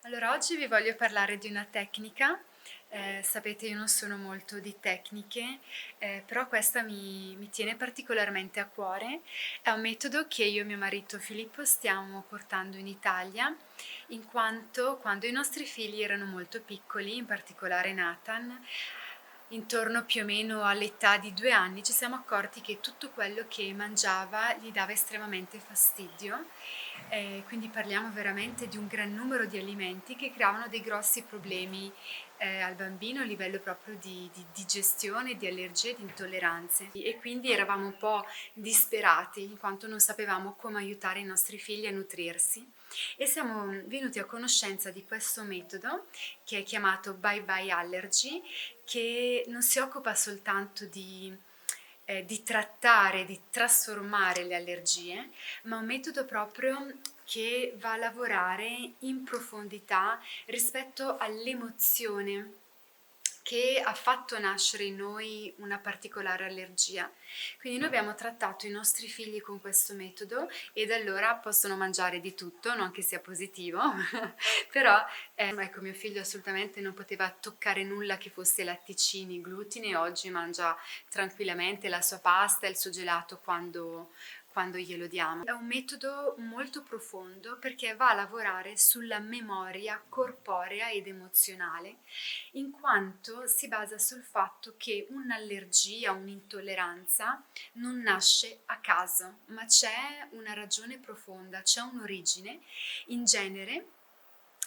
Allora, oggi vi voglio parlare di una tecnica. Sapete, io non sono molto di tecniche, però questa mi tiene particolarmente a cuore. È un metodo che io e mio marito Filippo stiamo portando in Italia, in quanto quando i nostri figli erano molto piccoli, in particolare Nathan, intorno più o meno all'età di 2 anni, ci siamo accorti che tutto quello che mangiava gli dava estremamente fastidio. Quindi parliamo veramente di un gran numero di alimenti che creavano dei grossi problemi al bambino a livello proprio di digestione, di allergie, di intolleranze. E quindi eravamo un po' disperati in quanto non sapevamo come aiutare i nostri figli a nutrirsi. E siamo venuti a conoscenza di questo metodo che è chiamato Bye Bye Allergy, che non si occupa soltanto di trattare, di trasformare le allergie, ma un metodo proprio che va a lavorare in profondità rispetto all'emozione che ha fatto nascere in noi una particolare allergia. Quindi noi abbiamo trattato i nostri figli con questo metodo e da allora possono mangiare di tutto, non che sia positivo, però ecco, mio figlio assolutamente non poteva toccare nulla che fosse latticini, glutine, oggi mangia tranquillamente la sua pasta e il suo gelato quando glielo diamo. È un metodo molto profondo perché va a lavorare sulla memoria corporea ed emozionale, in quanto si basa sul fatto che un'allergia, un'intolleranza non nasce a caso, ma c'è una ragione profonda, c'è un'origine. In genere,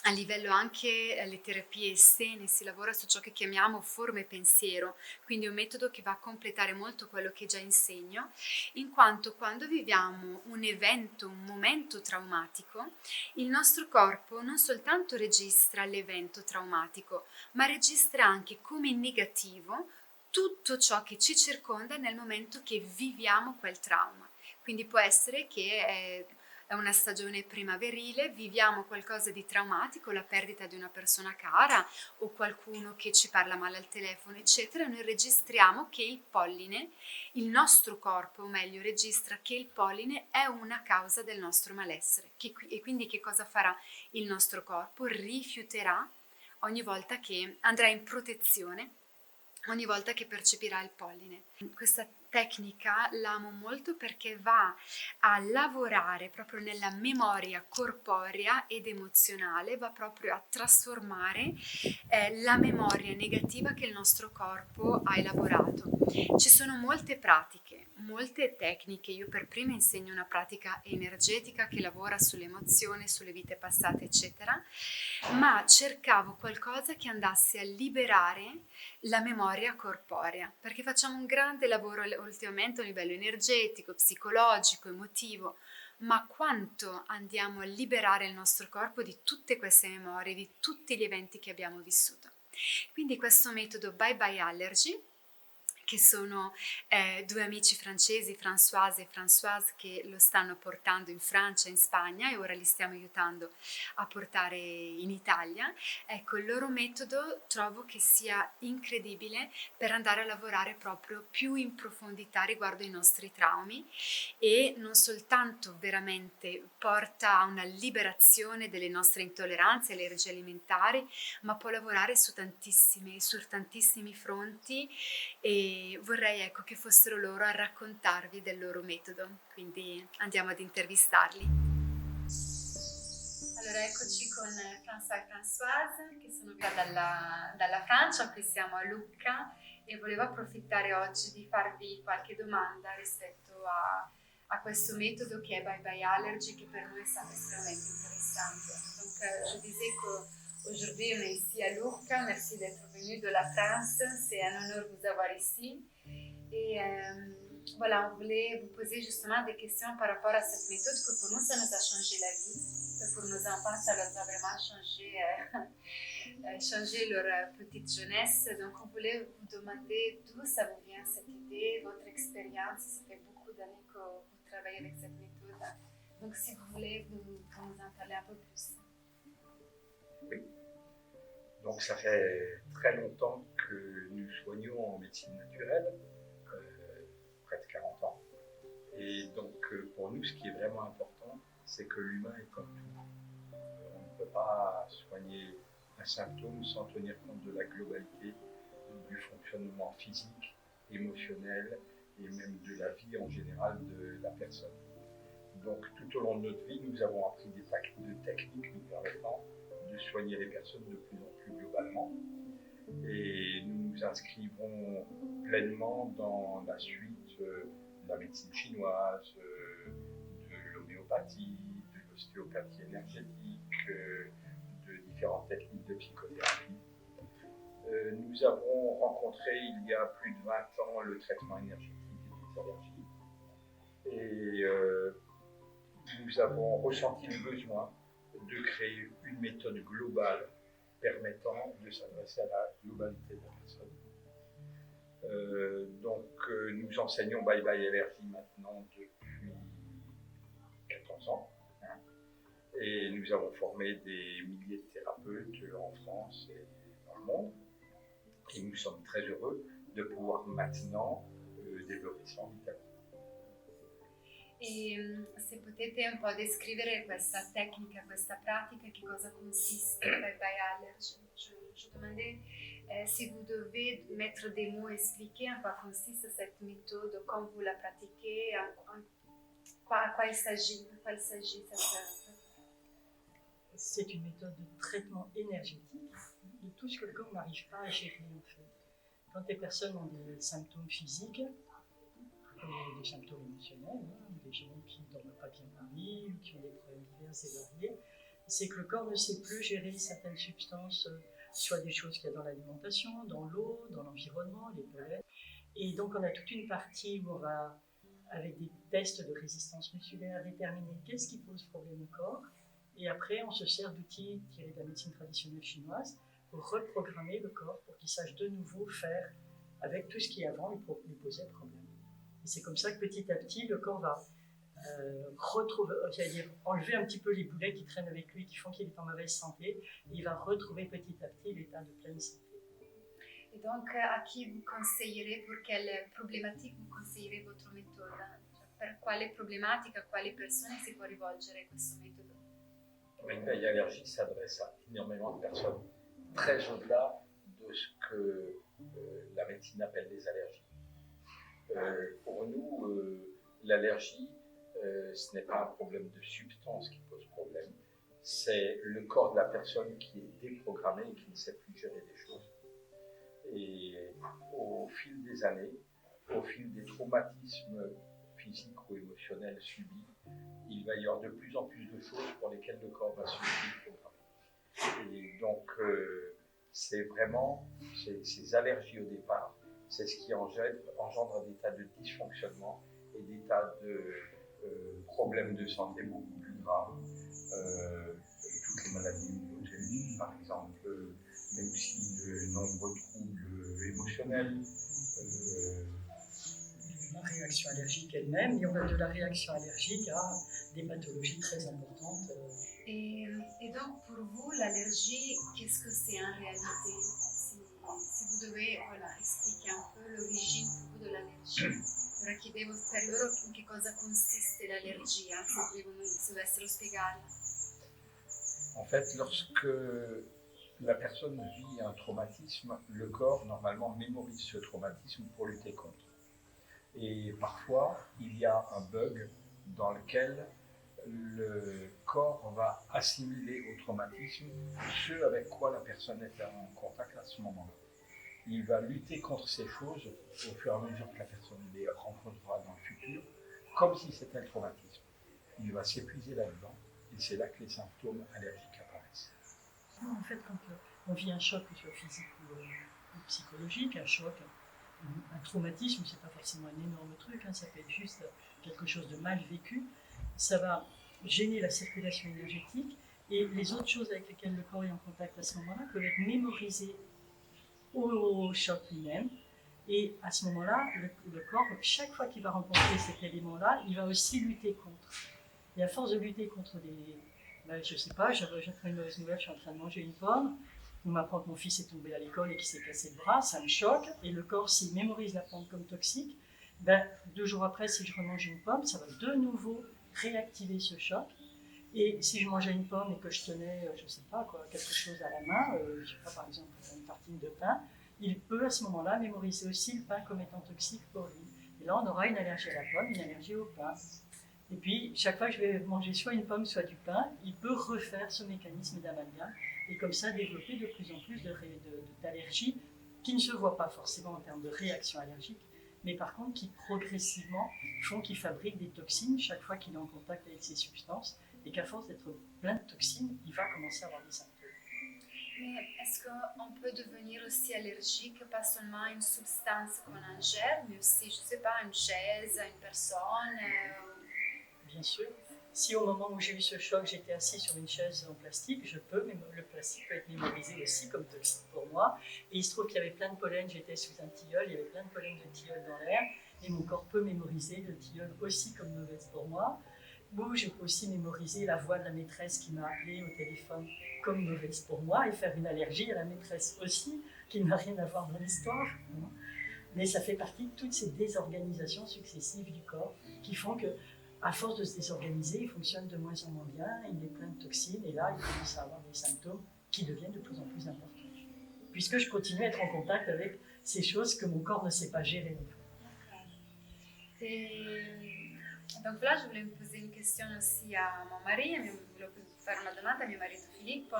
a livello anche alle terapie estene si lavora su ciò che chiamiamo forme pensiero, quindi un metodo che va a completare molto quello che già insegno, in quanto quando viviamo un evento, un momento traumatico, il nostro corpo non soltanto registra l'evento traumatico, ma registra anche come negativo tutto ciò che ci circonda nel momento che viviamo quel trauma. Quindi può essere che è una stagione primaverile, viviamo qualcosa di traumatico, la perdita di una persona cara o qualcuno che ci parla male al telefono, eccetera. Noi registriamo che il polline, il nostro corpo, o meglio, registra che il polline è una causa del nostro malessere. E quindi che cosa farà il nostro corpo? Rifiuterà ogni volta che andrà in protezione, ogni volta che percepirà il polline. Questa tecnica l'amo molto perché va a lavorare proprio nella memoria corporea ed emozionale, va proprio a trasformare la memoria negativa che il nostro corpo ha elaborato. Ci sono molte pratiche, molte tecniche, io per prima insegno una pratica energetica che lavora sull'emozione, sulle vite passate, eccetera, ma cercavo qualcosa che andasse a liberare la memoria corporea, perché facciamo un grande lavoro ultimamente a livello energetico, psicologico, emotivo, ma quanto andiamo a liberare il nostro corpo di tutte queste memorie, di tutti gli eventi che abbiamo vissuto. Quindi questo metodo Bye Bye Allergy, che sono due amici francesi, Françoise e Françoise, che lo stanno portando in Francia e in Spagna e ora li stiamo aiutando a portare in Italia. Ecco, il loro metodo trovo che sia incredibile per andare a lavorare proprio più in profondità riguardo ai nostri traumi e non soltanto veramente porta a una liberazione delle nostre intolleranze e allergie alimentari, ma può lavorare su tantissimi fronti e vorrei ecco che fossero loro a raccontarvi del loro metodo, quindi andiamo ad intervistarli. Allora eccoci con François e Françoise che sono via dalla Francia, qui siamo a Lucca e volevo approfittare oggi di farvi qualche domanda rispetto a questo metodo che è Bye Bye Allergy che per noi è stato estremamente interessante. Donc, je disais qu'aujourd'hui on est ici à Lucca, merci d'être venu de la France, c'est un honneur de vous avoir ici. Et voilà, on voulait vous poser justement des questions par rapport à cette méthode que pour nous, ça nous a changé la vie. Que pour nos enfants, ça leur a vraiment changé leur petite jeunesse. Donc, on voulait vous demander d'où ça vous vient cette idée, votre expérience. Ça fait beaucoup d'années que vous travaillez avec cette méthode. Donc, si vous voulez, vous nous en parler un peu plus. Oui. Donc ça fait très longtemps que nous soignons en médecine naturelle, près de 40 ans. Et donc pour nous, ce qui est vraiment important, c'est que l'humain est comme tout. ne peut pas soigner un symptôme sans tenir compte de la globalité du fonctionnement physique, émotionnel et même de la vie en général de la personne. Donc tout au long de notre vie, nous avons appris des techniques nous permettant de soigner les personnes de plus en plus globalement. Et nous nous inscrivons pleinement dans la suite de la médecine chinoise, de l'homéopathie, de l'ostéopathie énergétique, de différentes techniques de psychothérapie. Nous avons rencontré il y a plus de 20 ans le traitement énergétique des allergies. Et nous avons ressenti le besoin de créer une méthode globale permettant de s'adresser à la globalité de la personne. Nous enseignons Bye Bye Allergie maintenant depuis 14 ans. Hein, et nous avons formé des milliers de thérapeutes en France et dans le monde. Et nous sommes très heureux de pouvoir maintenant développer ça en Italie. E se potete un po' descrivere questa tecnica, questa pratica, que cosa consiste Bye Bye Allergy? Je demandais si vous devez mettre des mots, expliquer en quoi consiste cette méthode, quand vous la pratiquez, à quoi il s'agit, C'est une méthode de traitement énergétique de tout ce que le corps n'arrive pas à gérer en fait. Quand les personnes ont des symptômes physiques, et des symptômes émotionnels, des gens qui ne dorment pas bien la nuit ou qui ont des problèmes divers et variés, c'est que le corps ne sait plus gérer certaines substances, soit des choses qu'il y a dans l'alimentation, dans l'eau, dans l'environnement, les pollens. Et donc on a toute une partie où on va, avec des tests de résistance musculaire, déterminer qu'est-ce qui pose problème au corps. Et après, on se sert d'outils tirés de la médecine traditionnelle chinoise pour reprogrammer le corps pour qu'il sache de nouveau faire avec tout ce qui avant lui posait problème. Et c'est comme ça que petit à petit, le corps va retrouver, c'est-à-dire enlever un petit peu les boulets qui traînent avec lui, qui font qu'il est en mauvaise santé, et il va retrouver petit à petit l'état de pleine santé. Et donc, à qui vous conseillerez, pour quelle problématique vous conseillerez votre méthode? Per quale problematica, a quali persone si può rivolgere questo metodo? Bye Bye Allergie s'adresse à énormément de personnes, très au-delà de ce que la médecine appelle les allergies. Pour nous, l'allergie, ce n'est pas un problème de substance qui pose problème, c'est le corps de la personne qui est déprogrammé et qui ne sait plus gérer les choses. Et au fil des années, au fil des traumatismes physiques ou émotionnels subis, il va y avoir de plus en plus de choses pour lesquelles le corps va se déprogrammer. Et donc, c'est vraiment ces allergies au départ, c'est ce qui engendre des tas de dysfonctionnements et des tas de problèmes de santé beaucoup plus graves. Toutes les maladies immunogéniques, par exemple, mais aussi de nombreux troubles émotionnels. La réaction allergique elle-même, et on va de la réaction allergique à des pathologies très importantes. Et donc, pour vous, l'allergie, qu'est-ce que c'est en réalité? Si vous devez expliquer un peu l'origine pour vous de l'allergie. Ora chiedevo per loro in che cosa consiste l'allergia, se dovessero spiegarla. En fait, lorsque la personne vit un traumatisme, le corps normalement mémorise ce traumatisme pour lutter contre. Et parfois, il y a un bug dans lequel le corps va assimiler au traumatisme ce avec quoi la personne est en contact à ce moment-là. Il va lutter contre ces choses au fur et à mesure que la personne les rencontrera dans le futur, comme si c'était un traumatisme. Il va s'épuiser là-dedans, et c'est là que les symptômes allergiques apparaissent. En fait, quand on vit un choc, que ce soit physique ou psychologique, un choc, un traumatisme, c'est pas forcément un énorme truc, ça peut être juste quelque chose de mal vécu, ça va gêner la circulation énergétique, et les autres choses avec lesquelles le corps est en contact à ce moment-là peuvent être mémorisées au choc lui-même, et à ce moment-là, le corps, chaque fois qu'il va rencontrer cet élément-là, il va aussi lutter contre. Et à force de lutter contre je sais pas, j'apprends une mauvaise nouvelle, je suis en train de manger une pomme, on m'apprend que mon fils est tombé à l'école et qu'il s'est cassé le bras, ça me choque, et le corps, s'il mémorise la pomme comme toxique, 2 jours après, si je remange une pomme, ça va de nouveau réactiver ce choc, Et si je mangeais une pomme et que je tenais, je ne sais pas quoi, quelque chose à la main, je ne sais pas, par exemple une tartine de pain, il peut à ce moment-là mémoriser aussi le pain comme étant toxique pour lui. Et là, on aura une allergie à la pomme, une allergie au pain. Et puis, chaque fois que je vais manger soit une pomme, soit du pain, il peut refaire ce mécanisme d'amalgame et comme ça développer de plus en plus d'allergies qui ne se voient pas forcément en termes de réaction allergique, mais par contre qui progressivement font qu'il fabrique des toxines chaque fois qu'il est en contact avec ces substances et qu'à force d'être plein de toxines, il va commencer à avoir des symptômes. Mais est-ce qu'on peut devenir aussi allergique, pas seulement à une substance qu'on ingère, mais aussi, je ne sais pas, à une chaise, à une personne Bien sûr. Si au moment où j'ai eu ce choc, j'étais assis sur une chaise en plastique, le plastique peut être mémorisé aussi comme toxique pour moi. Et il se trouve qu'il y avait plein de pollen, j'étais sous un tilleul, il y avait plein de pollen de tilleul dans l'air, et mon corps peut mémoriser le tilleul aussi comme mauvaise pour moi. Ou je peux aussi mémoriser la voix de la maîtresse qui m'a appelée au téléphone comme mauvaise pour moi et faire une allergie à la maîtresse aussi, qui n'a rien à voir dans l'histoire. Mais ça fait partie de toutes ces désorganisations successives du corps qui font que, à force de se désorganiser, il fonctionne de moins en moins bien, il est plein de toxines et là, il commence à avoir des symptômes qui deviennent de plus en plus importants. Puisque je continue à être en contact avec ces choses que mon corps ne sait pas gérer. Donc là, je voulais me poser une question aussi a mon mari, e volevo fare una domanda a mio marito Filippo,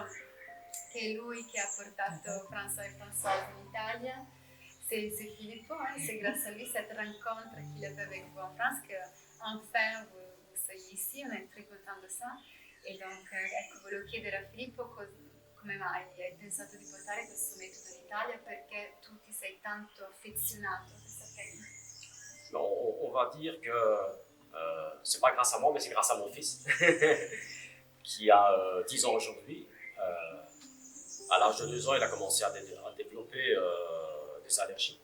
che è lui che ha portato François et Françoise in Italia. C'est Filippo, hein, c'est grâce à lui cette rencontre qu'il a fait avec vous en France que enfin vous soyez ici, on est très content de ça. E donc, ecco, volevo chiedere a Filippo come mai hai pensato di portare questo metodo in Italia, perché tu ti sei tanto affezionato a questa tecnica. On va dire que c'est pas grâce à moi, mais c'est grâce à mon fils, qui a 10 ans aujourd'hui. À l'âge de 2 ans, il a commencé à développer des allergies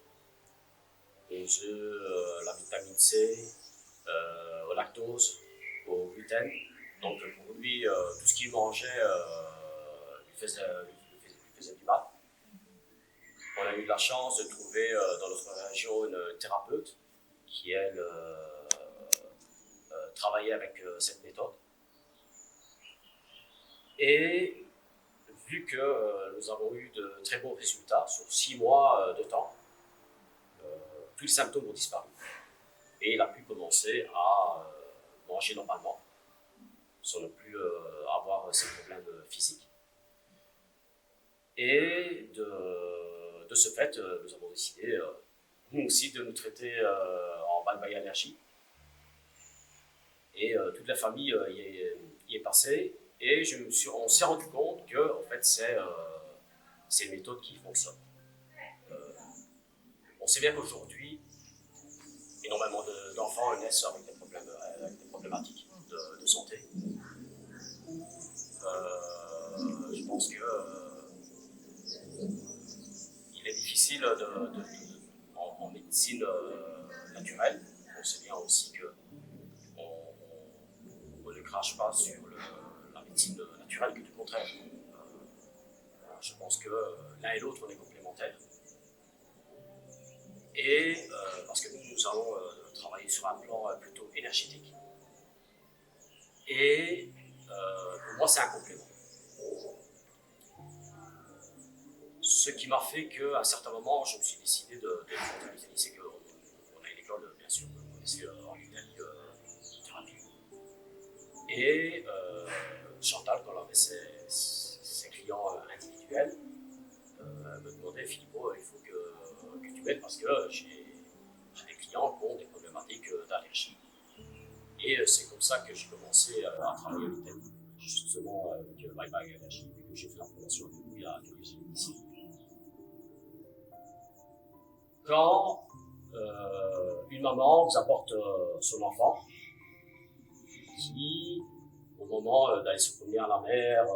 aux œufs, la vitamine C, au lactose, au gluten. Donc pour lui, tout ce qu'il mangeait lui faisait du mal. On a eu de la chance de trouver dans notre région une thérapeute qui, elle, travaillait avec cette méthode. Et vu que nous avons eu de très bons résultats sur 6 mois de temps, tous les symptômes ont disparu. Et il a pu commencer à manger normalement, sans ne plus avoir ces problèmes physiques. Et de ce fait, nous avons décidé, nous aussi, de nous traiter en bye-bye allergie. Et toute la famille y est passée. Et on s'est rendu compte que en fait, c'est une méthode qui fonctionne. On sait bien qu'aujourd'hui, énormément d'enfants naissent avec des problématiques de santé. Je pense que il est difficile en médecine naturelle. On sait bien aussi que on ne crache pas sur la médecine naturelle, que du contraire. Je pense que l'un et l'autre, on est complémentaires. Et parce que nous allons travailler sur un plan plutôt énergétique. Et pour moi, c'est un complément. Ce qui m'a fait qu'à un certain moment, je me suis décidé de faire en Italie, c'est qu'on a une école, bien sûr, que vous connaissez en Italie, de thérapie. Et Chantal, quand elle avait ses clients individuels, me demandait, Filippo, il faut que tu m'aides parce que j'ai des clients qui ont des problématiques d'allergie. Et c'est comme ça que j'ai commencé à travailler en Italie, justement avec bye-bye allergie, vu que j'ai fait la formation avec lui il y a quelques années ici. Quand une maman vous apporte son enfant, qui, au moment d'aller se promener à la mer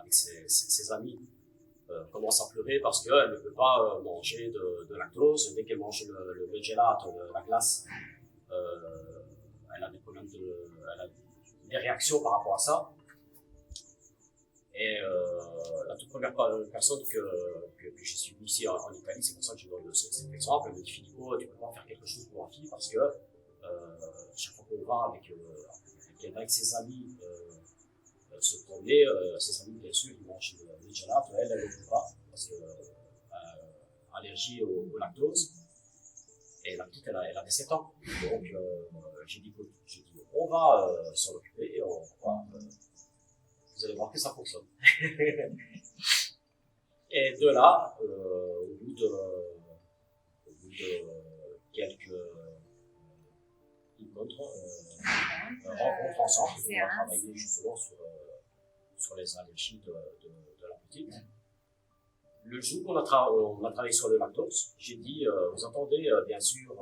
avec ses amis, commence à pleurer parce qu'elle ne peut pas manger de lactose. Dès qu'elle mange le gelato, la glace, elle a des problèmes elle a des réactions par rapport à ça. Et la toute première personne que j'ai suivie ici en Italie, c'est pour ça que je donne cet exemple, elle me dit, Filippo, tu peux pas faire quelque chose pour ma fille parce que chaque fois qu'on va avec ses amis ce premier, ses amis, bien sûr, ils mangent le gelato, elle ne le veut pas, parce que allergie au lactose. Et la petite, elle a 17 ans. Donc, j'ai dit, on va s'en occuper, vous allez voir que ça fonctionne. Et de là, au bout de quelques rencontres ensemble, on a travaillé justement sur les allergies de la petite. Le jour où on a travaillé sur le lactose, j'ai dit, vous attendez bien sûr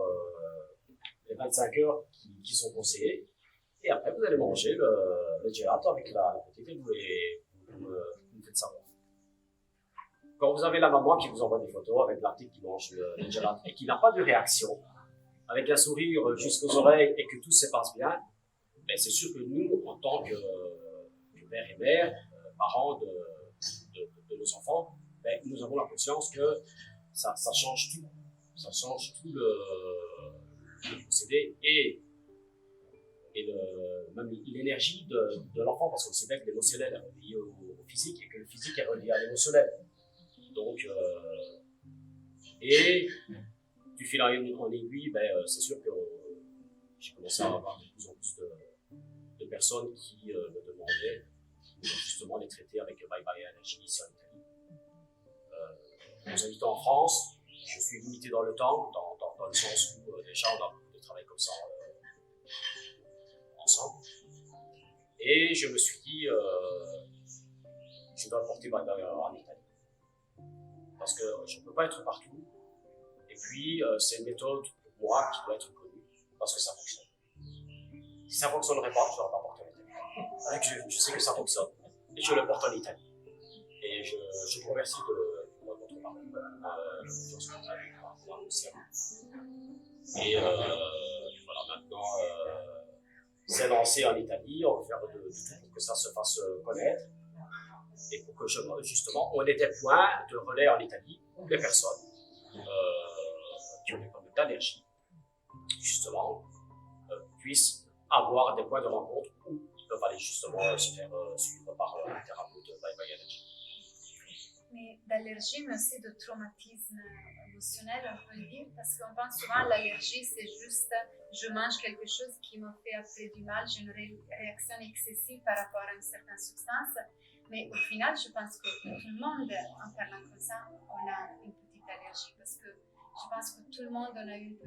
les 25 heures qui sont conseillées, et après vous allez manger le gelato avec la petite et vous me faites savoir. Quand vous avez la maman qui vous envoie des photos avec la petite qui mange le gelato et qui n'a pas de réaction, avec un sourire jusqu'aux oreilles et que tout se passe bien, ben c'est sûr que nous, en tant que père et mère, parents de nos enfants, ben, nous avons la conscience que ça change tout. Ça change tout le procédé et même l'énergie de l'enfant, parce qu'on sait bien que l'émotionnel est relié au physique et que le physique est relié à l'émotionnel. Donc, et du fil en aiguille, ben, c'est sûr que j'ai commencé à avoir de plus en plus de personnes qui me demandaient justement les traiter avec Bye Bye Allergy ici en Italie. Nous habitons en France, je suis limité dans le temps, dans le sens où déjà on a beaucoup de travail comme ça ensemble. Et je me suis dit, je dois porter Bye Bye en Italie. Parce que je ne peux pas être partout. Et puis, c'est une méthode pour moi qui doit être connue, parce que ça fonctionne. Si ça ne fonctionnerait pas, je ne l'aurais pas porté en Italie. Je sais que ça fonctionne, et je le porte en Italie. Et je vous remercie de votre parcours, la confiance que vous avez par rapport aussi à nous. Et voilà, maintenant, c'est lancé en Italie, on va faire de tout pour que ça se fasse connaître. Et pour que justement, on ait des points de relais en Italie où les personnes qui ont des problèmes d'allergie, justement, puissent avoir des points de rencontre où ils peuvent aller justement se faire suivre par un thérapeute Bye Bye Allergy. Mais d'allergie, mais aussi de traumatisme émotionnel, on peut le dire, parce qu'on pense souvent à l'allergie, c'est juste je mange quelque chose qui me fait après du mal, j'ai une réaction excessive par rapport à une certaine substance. Mais au final, je pense que tout le monde, en parlant comme ça, on a une petite allergie, parce que je pense que tout le monde on a eu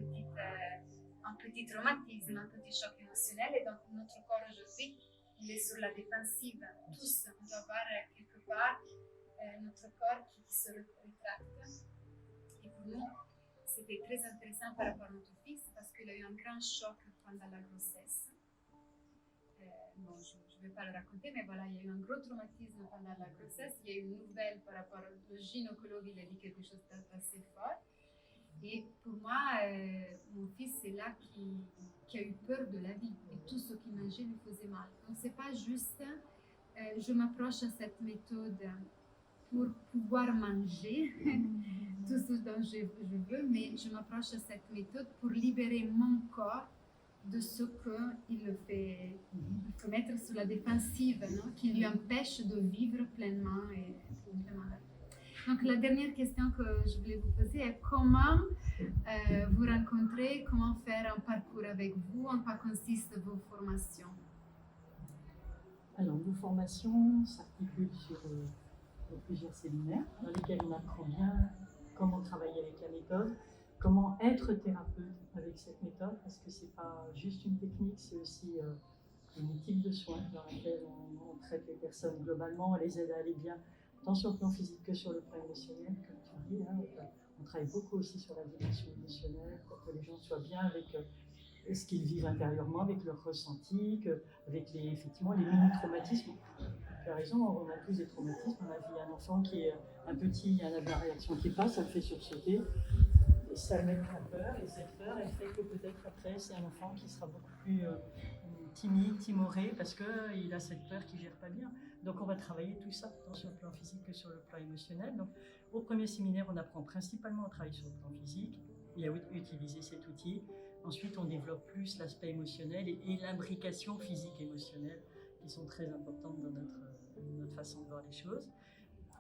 un petit traumatisme, un petit choc émotionnel, et donc notre corps aujourd'hui, il est sur la défensive. Tous, on doit voir quelque part notre corps qui se rétracte. Et pour nous, c'était très intéressant par rapport à notre fils, parce qu'il a eu un grand choc pendant la grossesse. Bon, je ne vais pas le raconter, mais voilà, il y a eu un gros traumatisme pendant la grossesse. Il y a eu une nouvelle par rapport au gynécologue, il a dit quelque chose d'assez fort. Et pour moi, mon fils, c'est là qui a eu peur de la vie. Et tout ce qu'il mangeait lui faisait mal. Donc, ce n'est pas juste, je m'approche à cette méthode pour pouvoir manger tout ce dont je veux, mais je m'approche à cette méthode pour libérer mon corps de ce qu'il le fait mettre sur la défensive, non? Qui lui empêche de vivre pleinement et vraiment. Donc la dernière question que je voulais vous poser est comment vous rencontrer, comment faire un parcours avec vous, en quoi consistent vos formations? Alors nos formations s'articulent sur plusieurs séminaires dans lesquels on apprend bien comment travailler avec la méthode, comment être thérapeute avec cette méthode, parce que c'est pas juste une technique, c'est aussi une équipe de soins dans laquelle on traite les personnes globalement, on les aide à aller bien, tant sur le plan physique que sur le plan émotionnel, comme tu dis. On travaille beaucoup aussi sur la dimension émotionnelle, pour que les gens soient bien avec ce qu'ils vivent intérieurement, avec leurs ressentis, avec effectivement les mini-traumatismes. Tu as raison, on a tous des traumatismes. On a vu un enfant qui est un petit, il y a la réaction qui passe, ça le fait sursauter. Et ça met la peur, et cette peur, elle fait que peut-être après, c'est un enfant qui sera beaucoup plus timide, timoré, parce qu'il a cette peur qu'il ne gère pas bien. Donc on va travailler tout ça, tant sur le plan physique que sur le plan émotionnel. Donc au premier séminaire, on apprend principalement à travailler sur le plan physique et à utiliser cet outil. Ensuite, on développe plus l'aspect émotionnel et l'imbrication physique-émotionnelle, qui qui sont très importantes dans notre façon de voir les choses.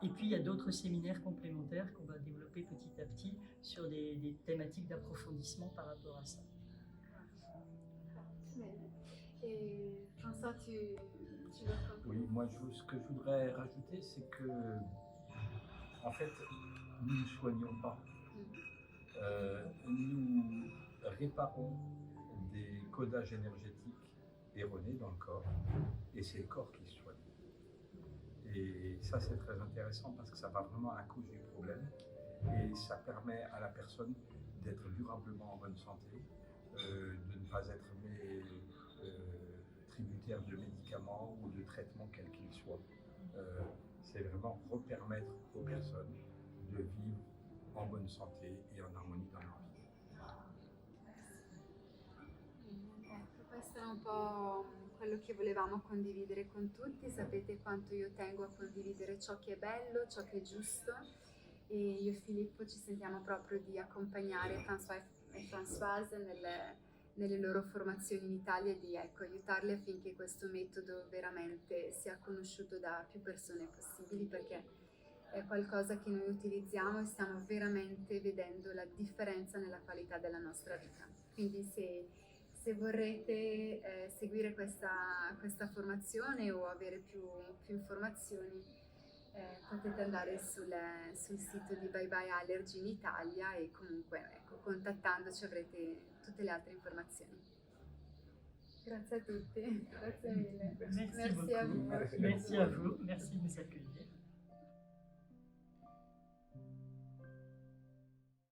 Et puis il y a d'autres séminaires complémentaires qu'on va développer petit à petit sur des thématiques d'approfondissement par rapport à ça. Bene. Et François, tu veux conclure? Oui, moi, ce que je voudrais rajouter, c'est que, en fait, nous ne soignons pas. Nous réparons des codages énergétiques erronés dans le corps, et c'est le corps qui se soigne. Et ça, c'est très intéressant parce que ça va vraiment à la cause du problème, et ça permet à la personne d'être durablement en bonne santé, de ne pas être tributaire de médicaments ou de traitements quels qu'ils soient. C'est vraiment repermettre aux personnes de vivre en bonne santé e in armonia dans leur vita. Ecco, questo è un po' quello che volevamo condividere con tutti. Sapete quanto io tengo a condividere ciò che è bello, ciò che è giusto, e io e Filippo ci sentiamo proprio di accompagnare François e Françoise nelle loro formazioni in Italia e di aiutarli affinché questo metodo veramente sia conosciuto da più persone possibili, perché è qualcosa che noi utilizziamo e stiamo veramente vedendo la differenza nella qualità della nostra vita. Quindi se vorrete seguire questa formazione o avere più informazioni, potete andare sul sito di Bye Bye Allergy in Italia e comunque contattandoci avrete tutte le altre informazioni. Grazie a tutti, grazie mille. Merci beaucoup. à vous. Merci à vous, merci de nous accueillir.